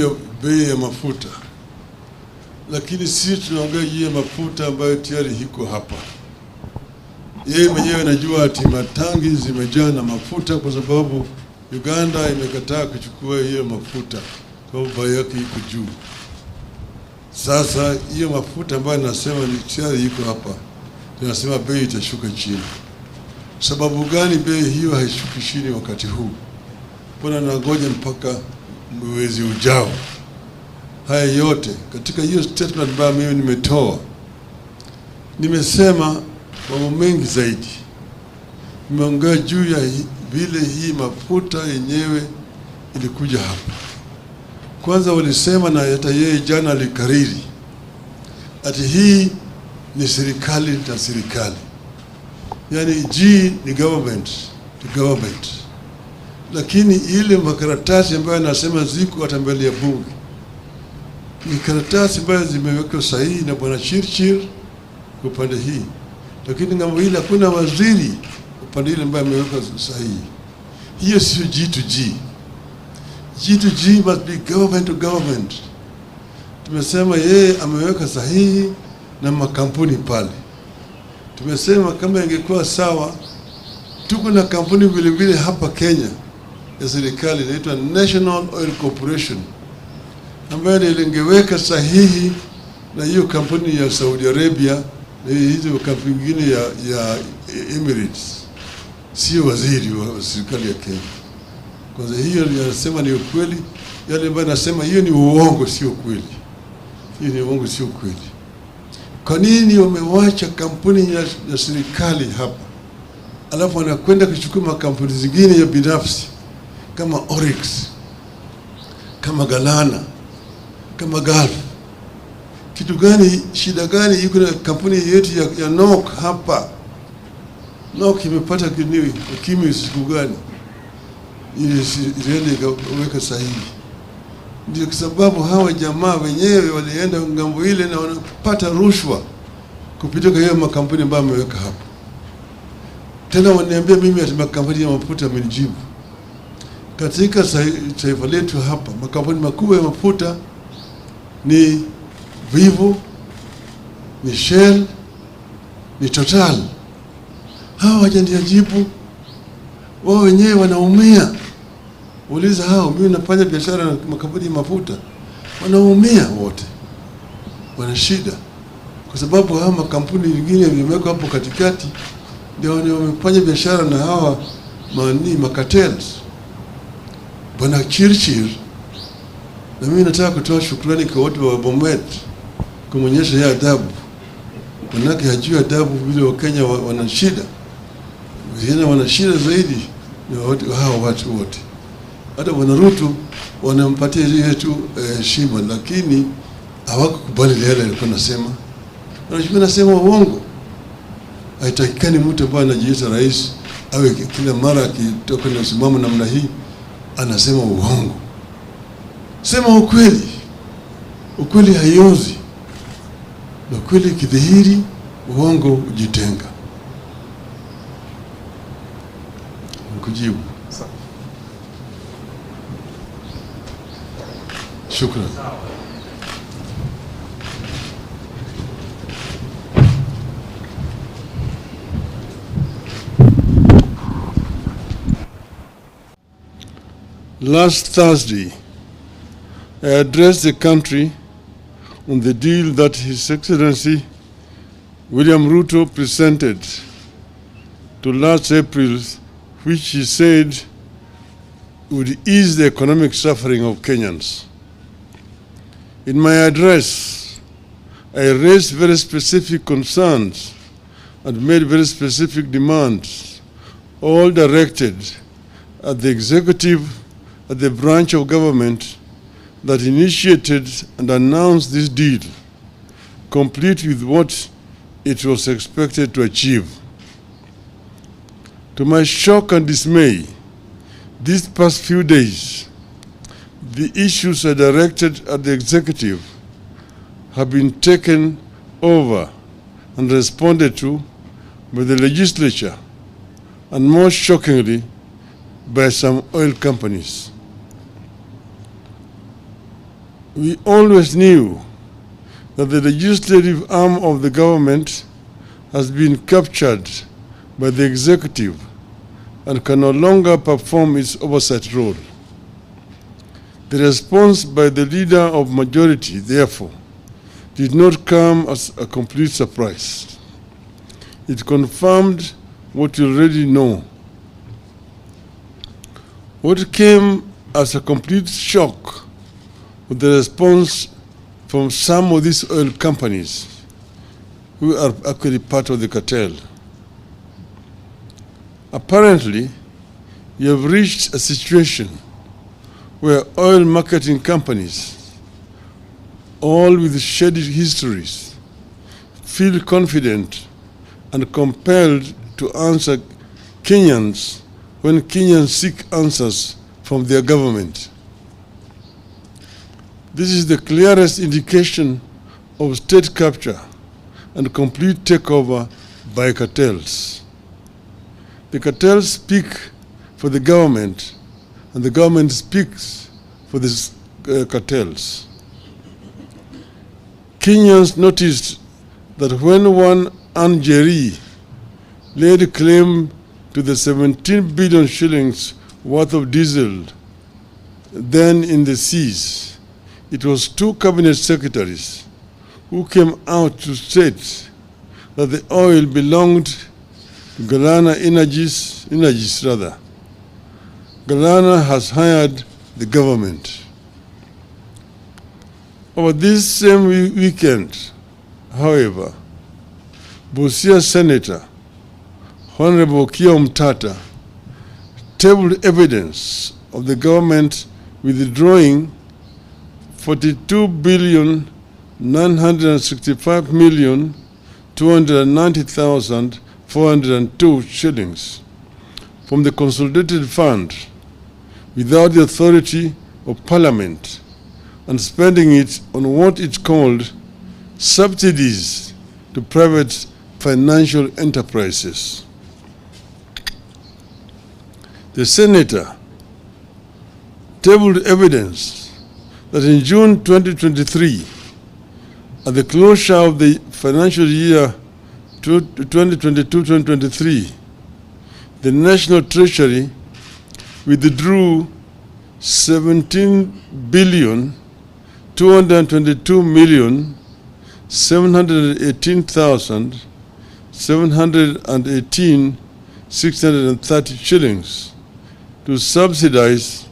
ya bei ya mafuta, lakini sisi tunaongea juu ya mafuta ambayo tayari iko hapa. Yeye mwenyewe anajua ati matangi zimejaa na mafuta kwa sababu Uganda imekataa kuchukua hiyo mafuta kwa sababu bei yake iko juu. Sasa hiyo mafuta ambayo nasema ni tayari iko hapa, tunasema bei itashuka chini. Sababu gani bei hiyo haishuki chini wakati huu? Mbona nangoja mpaka mwezi ujao? Haya yote katika hiyo statement ambayo mimi nimetoa, nimesema mambo mengi zaidi. Nimeongea juu ya vile hii mafuta yenyewe ilikuja hapa. Kwanza walisema, na hata yeye jana alikariri, ati hii ni serikali na serikali, yani G ni government to government. Lakini ile makaratasi ambayo nasema ziko hata mbele ya bunge ni karatasi ambayo zimewekwa sahihi na bwana Chirchir upande hii, lakini ngambo ile hakuna waziri upande ile ambaye ameweka sahihi. Hiyo sio G to G. G to G must be government to government. Tumesema yeye ameweka sahihi na makampuni pale. Tumesema kama ingekuwa sawa, tuko na kampuni vile vile hapa Kenya ya serikali inaitwa National Oil Corporation, ambayo ilingeweka sahihi na hiyo kampuni ya Saudi Arabia na hizo kampuni nyingine ya Emirates, sio waziri wa serikali ya Kenya. Kwanza hiyo yanasema ni ukweli, yale ambayo nasema hiyo ni uongo, sio kweli. Hiyo ni uongo, sio kweli. Kwa nini wamewacha kampuni ya serikali hapa, alafu wanakwenda kuchukua makampuni zingine ya binafsi kama Oryx, kama Galana, kama Gulf? Kitu gani, shida gani iko na kampuni yetu ya NOC hapa? NOC imepata ukimwi siku gani? Ile ikaweka sahihi. Ndio kwa sababu hawa jamaa wenyewe walienda ngambo ile na wanapata rushwa kupitia hiyo makampuni ambayo ameweka hapa. Tena waniambia mimi ati makampuni ya mafuta amenijibu. Katika taifa letu hapa makampuni makubwa ya mafuta ni Vivo, ni Shell, ni Total. Hawa hawajanijibu. Wao wenyewe wanaumia. Uliza hao, mimi nafanya biashara na makampuni ya mafuta. Wanaumia wote. Wana shida. Kwa sababu hawa makampuni mengine yamewekwa hapo katikati ndio wamefanya biashara na hawa cartels. Bwana Chirchir, na mimi nataka kutoa shukrani kwa watu wa Bomet kumonyesha ya adabu. Manake hajui adabu vile wa Kenya wana shida. Vijana wana shida zaidi na hao watu wote. Hata Bwana Ruto wanampatia yetu heshima, lakini hawakukubali yale alikuwa anasema. Wanashika nasema uongo. Haitakikani mtu ambaye anajiita rais awe kila mara akitoka na usimamo namna hii anasema uongo. Sema ukweli. Ukweli haiozi. Na ukweli kidhihiri, uongo ujitenga. Nikujibu. Shukran. Last Thursday, I addressed the country on the deal that His Excellency William Ruto presented to last April, which he said would ease the economic suffering of Kenyans. In my address, I raised very specific concerns and made very specific demands, all directed at the executive, at the branch of government that initiated and announced this deal, complete with what it was expected to achieve. To my shock and dismay, these past few days, the issues I directed at the executive have been taken over and responded to by the legislature, and more shockingly, by some oil companies. We always knew that the legislative arm of the government has been captured by the executive and can no longer perform its oversight role. The response by the leader of majority, therefore, did not come as a complete surprise. It confirmed what you already know. What came as a complete shock was the response from some of these oil companies who are actually part of the cartel. Apparently, you have reached a situation where oil marketing companies, all with shady histories, feel confident and compelled to answer Kenyans when Kenyans seek answers from their government. This is the clearest indication of state capture and complete takeover by cartels. The cartels speak for the government, and the government speaks for the cartels. Kenyans noticed that when one Anjeri laid claim to the 17 billion shillings worth of diesel then in the seas, it was two cabinet secretaries who came out to state that the oil belonged to Galana Energies. Galana has hired the government. Over this same weekend, however, Busia Senator Honorable OMTATA tabled evidence of the government withdrawing 42,965,290,402 shillings from the consolidated fund without the authority of Parliament and spending it on what it called subsidies to private financial enterprises. The senator tabled evidence that in June 2023, at the closure of the financial year 2022-2023, the National Treasury withdrew 17,222,718,630 shillings to subsidize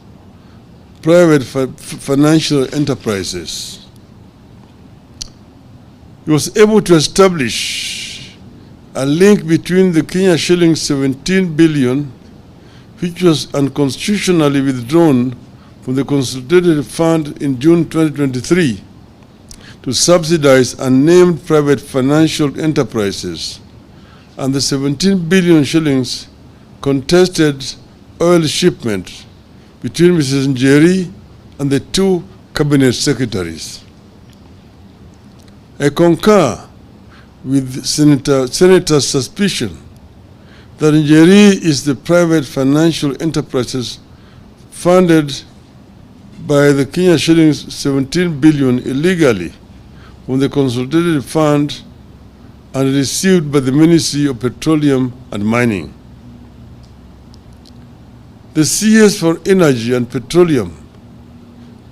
private financial enterprises. He was able to establish a link between the Kenya shilling 17 billion, which was unconstitutionally withdrawn from the consolidated fund in June 2023 to subsidize unnamed private financial enterprises, and the 17 billion shillings contested oil shipment between Mrs. Njeri and the two cabinet secretaries. I concur with Senator's suspicion that Njeri is the private financial enterprises funded by the Kenya shillings 17 billion illegally from the consolidated fund and received by the Ministry of Petroleum and Mining. The CS for Energy and Petroleum,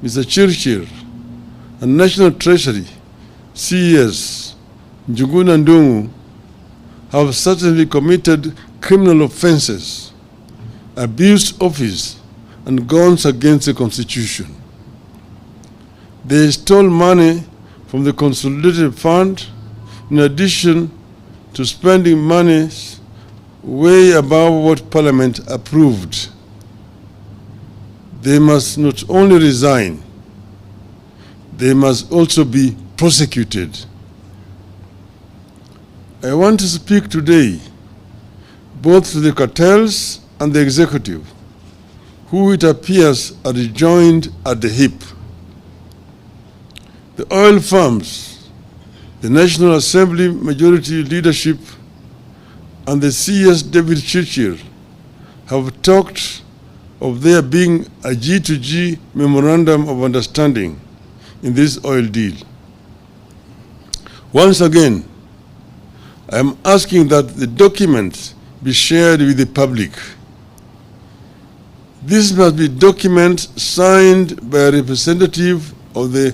Mr. Chirchir, and National Treasury, CES, Njuguna Ndungu, have certainly committed criminal offenses, abused office, and gone against the Constitution. They stole money from the consolidated fund in addition to spending money way above what Parliament approved. They must not only resign, they must also be prosecuted. I want to speak today both to the cartels and the executive, who it appears are joined at the hip. The oil firms, the National Assembly majority leadership, and the CS David Chirchir have talked of there being a G2G memorandum of understanding in this oil deal. Once again, I am asking that the documents be shared with the public. This must be documents signed by a representative of the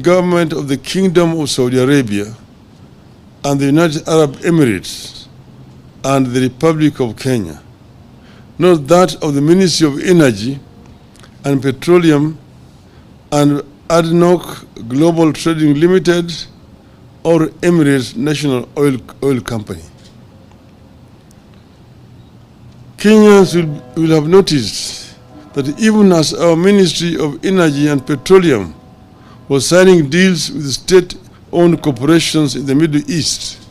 government of the Kingdom of Saudi Arabia and the United Arab Emirates and the Republic of Kenya, not that of the Ministry of Energy and Petroleum and ADNOC Global Trading Limited or Emirates National Oil Company. Kenyans will have noticed that even as our Ministry of Energy and Petroleum was signing deals with state-owned corporations in the Middle East,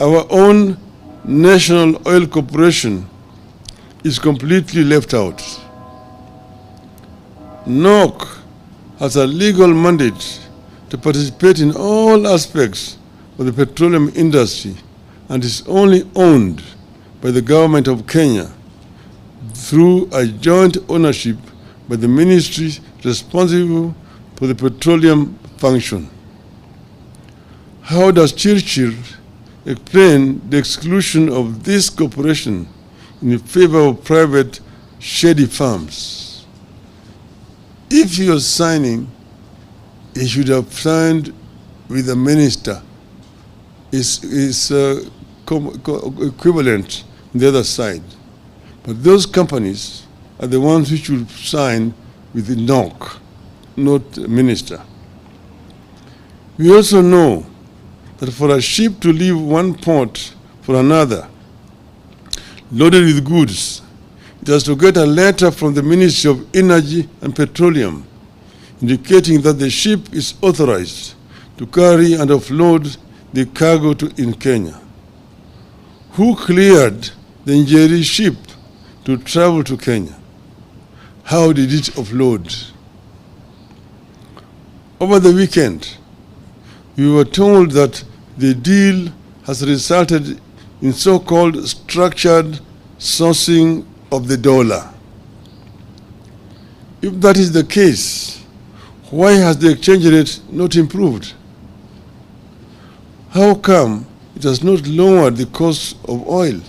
our own National Oil Corporation is completely left out. NOC has a legal mandate to participate in all aspects of the petroleum industry and is only owned by the government of Kenya through a joint ownership by the ministry responsible for the petroleum function. How does Churchill explain the exclusion of this corporation in favor of private shady firms? If he was signing, he should have signed with a minister. Is equivalent on the other side. But those companies are the ones who should sign with the NOC, not the minister. We also know that for a ship to leave one port for another, loaded with goods, it has to get a letter from the Ministry of Energy and Petroleum indicating that the ship is authorized to carry and offload the cargo in Kenya. Who cleared the Njeri ship to travel to Kenya? How did it offload? Over the weekend, we were told that the deal has resulted in so-called structured sourcing of the dollar. If that is the case, why has the exchange rate not improved? How come it has not lowered the cost of oil?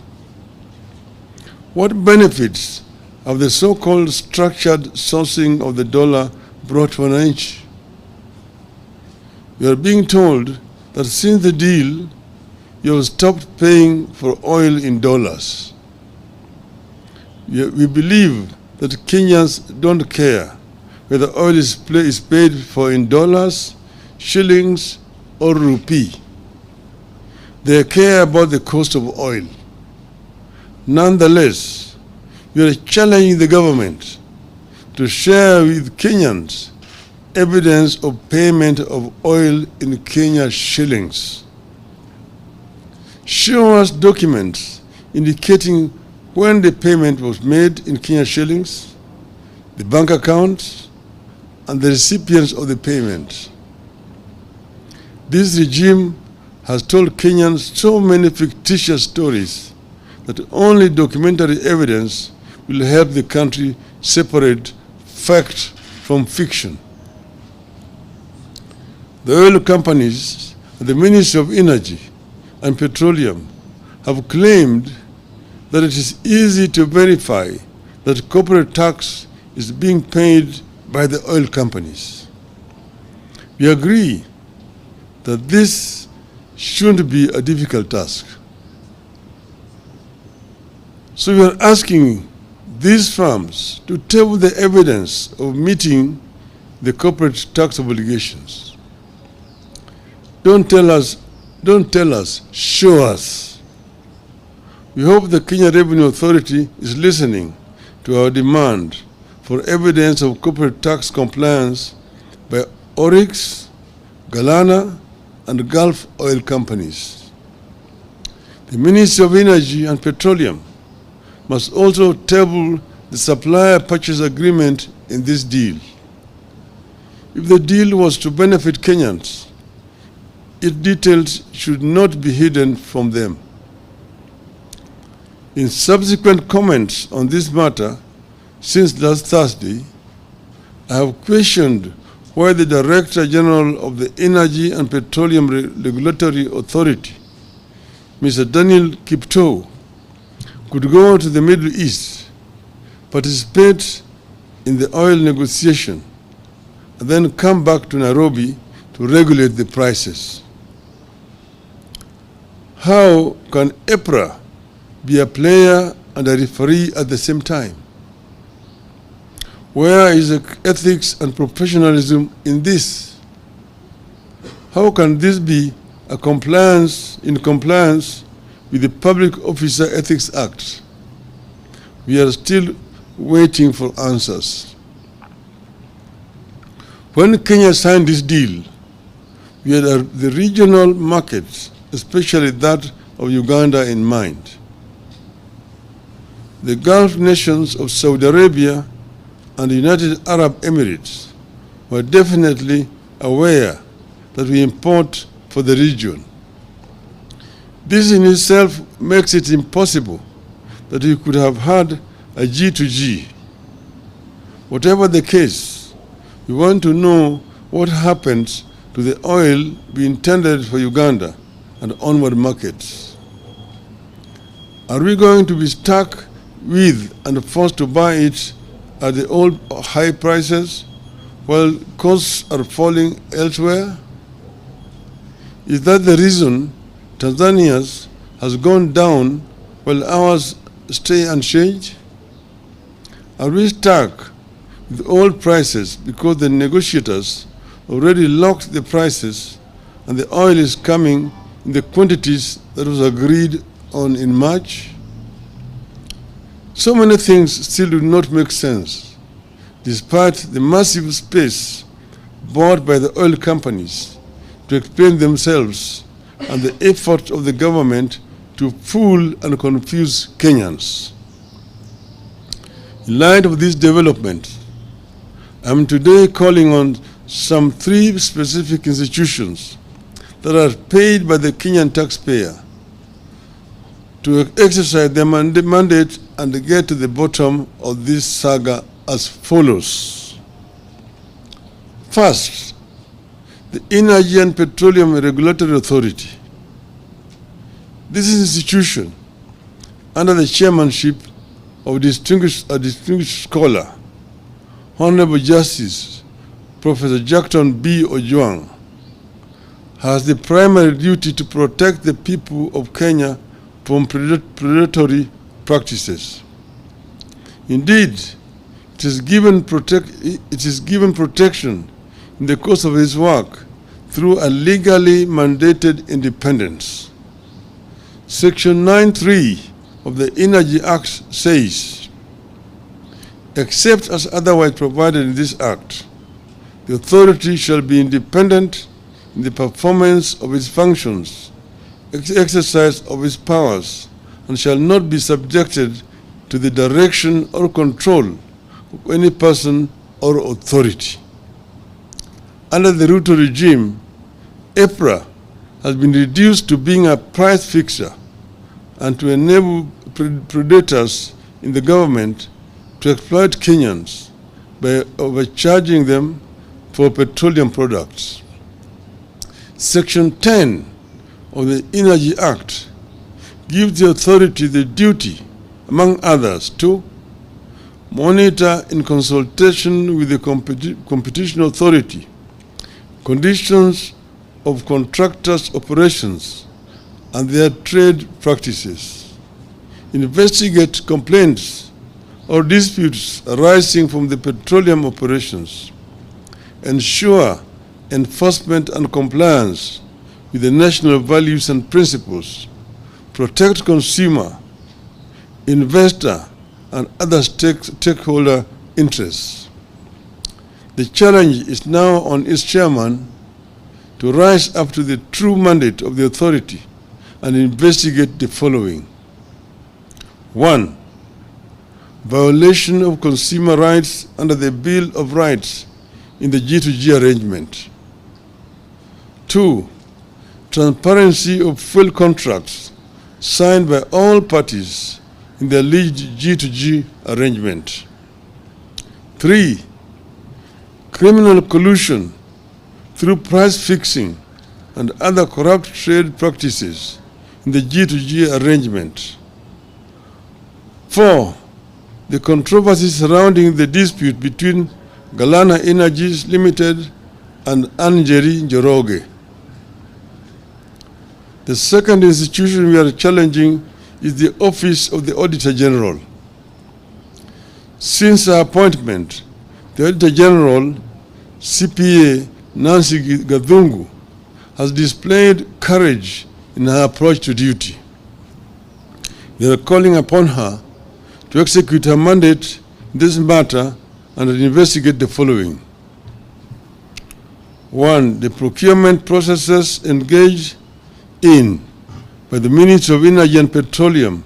What benefits have the so-called structured sourcing of the dollar brought to an end? We are being told that since the deal, you have stopped paying for oil in dollars. We believe that Kenyans don't care whether oil is paid for in dollars, shillings, or rupee. They care about the cost of oil. Nonetheless, we are challenging the government to share with Kenyans evidence of payment of oil in Kenya shillings. Show us documents indicating when the payment was made in Kenya shillings, the bank accounts, and the recipients of the payment. This regime has told Kenyans so many fictitious stories that only documentary evidence will help the country separate fact from fiction. The oil companies and the Ministry of Energy and Petroleum have claimed that it is easy to verify that corporate tax is being paid by the oil companies. We agree that this shouldn't be a difficult task. So we are asking these firms to table the evidence of meeting the corporate tax obligations. Don't tell us, show us. We hope the Kenya Revenue Authority is listening to our demand for evidence of corporate tax compliance by Oryx, Galana, and Gulf oil companies. The Ministry of Energy and Petroleum must also table the supplier purchase agreement in this deal. If the deal was to benefit Kenyans, its details should not be hidden from them. In subsequent comments on this matter since last Thursday, I have questioned where the Director General of the Energy and Petroleum Regulatory Authority, Mr. Daniel Kiptoo, could go to the Middle East, participate in the oil negotiation, and then come back to Nairobi to regulate the prices. How can EPRA be a player and a referee at the same time? Where is the ethics and professionalism in this? How can this be in compliance with the Public Officer Ethics Act? We are still waiting for answers. When Kenya signed this deal, we had the regional markets, especially that of Uganda, in mind. The Gulf nations of Saudi Arabia and the United Arab Emirates were definitely aware that we import for the region. This in itself makes it impossible that we could have had a G2G. Whatever the case, we want to know what happens to the oil we intended for Uganda and onward markets. Are we going to be stuck with and forced to buy it at the old high prices while costs are falling elsewhere? Is that the reason Tanzania's has gone down while ours stay unchanged? Are we stuck with old prices because the negotiators already locked the prices and the oil is coming in the quantities that was agreed on in March? So many things still do not make sense, despite the massive space bought by the oil companies to explain themselves and the effort of the government to fool and confuse Kenyans. In light of this development, I am today calling on some 3 specific institutions that are paid by the Kenyan taxpayer to exercise their mandate and get to the bottom of this saga as follows. First, the Energy and Petroleum Regulatory Authority. This institution, under the chairmanship of a distinguished scholar, Honorable Justice Professor Jackton B. Ojwang, has the primary duty to protect the people of Kenya from predatory practices. Indeed, it is given protection in the course of his work through a legally mandated independence. Section 9(3) of the Energy Act says, except as otherwise provided in this Act, the authority shall be independent in the performance of its functions, exercise of its powers, and shall not be subjected to the direction or control of any person or authority. Under the Ruto regime, EPRA has been reduced to being a price fixer and to enable predators in the government to exploit Kenyans by overcharging them for petroleum products. Section 10 of the Energy Act gives the authority the duty, among others, to monitor in consultation with the competition authority conditions of contractors' operations and their trade practices, investigate complaints or disputes arising from the petroleum operations, ensure enforcement and compliance with the national values and principles, protect consumer, investor, and other stakeholder interests. The challenge is now on its chairman to rise up to the true mandate of the authority and investigate the following. 1. Violation of consumer rights under the Bill of Rights in the G2G arrangement. 2. Transparency of fuel contracts signed by all parties in the alleged G2G arrangement. 3. Criminal collusion through price fixing and other corrupt trade practices in the G2G arrangement. 4. The controversy surrounding the dispute between Galana Energies Limited and Anjeri Njoroge. The second institution we are challenging is the Office of the Auditor General. Since her appointment, the Auditor General, CPA Nancy Gathungu, has displayed courage in her approach to duty. They are calling upon her to execute her mandate in this matter and investigate the following. 1. The procurement processes engaged in by the Ministry of Energy and Petroleum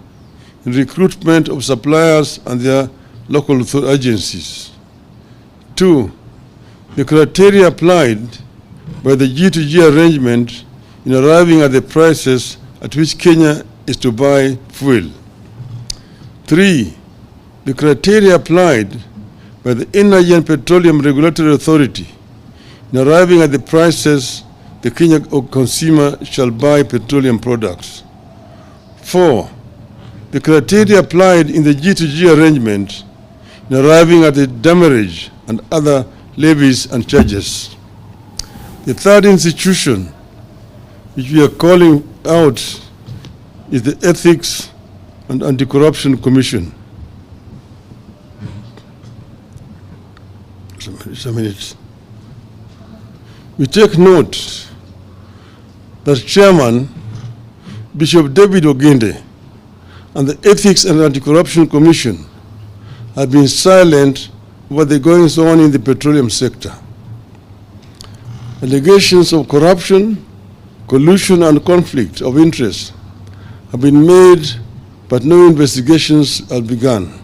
in recruitment of suppliers and their local agencies. 2. The criteria applied by the G2G arrangement in arriving at the prices at which Kenya is to buy fuel. 3. The criteria applied by the Energy and Petroleum Regulatory Authority in arriving at the prices the Kenya consumer shall buy petroleum products. 4. The criteria applied in the G2G arrangement in arriving at the demurrage and other levies and charges. The third institution which we are calling out is the Ethics and Anti-Corruption Commission. Just a minute. We take note that Chairman Bishop David Oginde and the Ethics and Anti-Corruption Commission have been silent over the goings on in the petroleum sector. Allegations of corruption, collusion, and conflict of interest have been made, but no investigations have begun.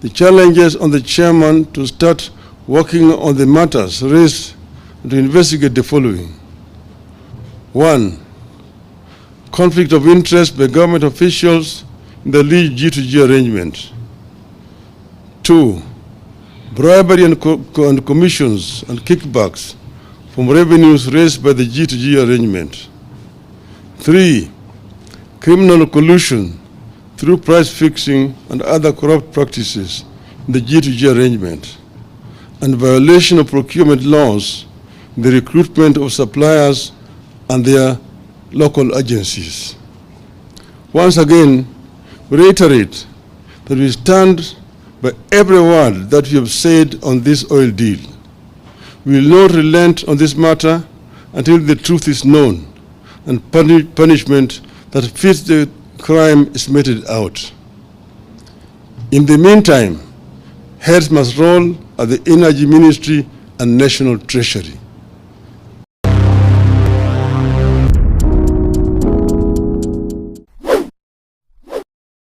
The challenges on the chairman to start working on the matters raised and to investigate the following. 1. Conflict of interest by government officials in the alleged G2G arrangement. 2. Bribery and commissions and kickbacks from revenues raised by the G2G arrangement. 3. Criminal collusion through price fixing and other corrupt practices in the G2G arrangement, and violation of procurement laws in the recruitment of suppliers and their local agencies. Once again, we reiterate that we stand by every word that we have said on this oil deal. We will not relent on this matter until the truth is known and punishment that fits the crime is meted out. In the meantime, heads must roll at the Energy Ministry and National Treasury.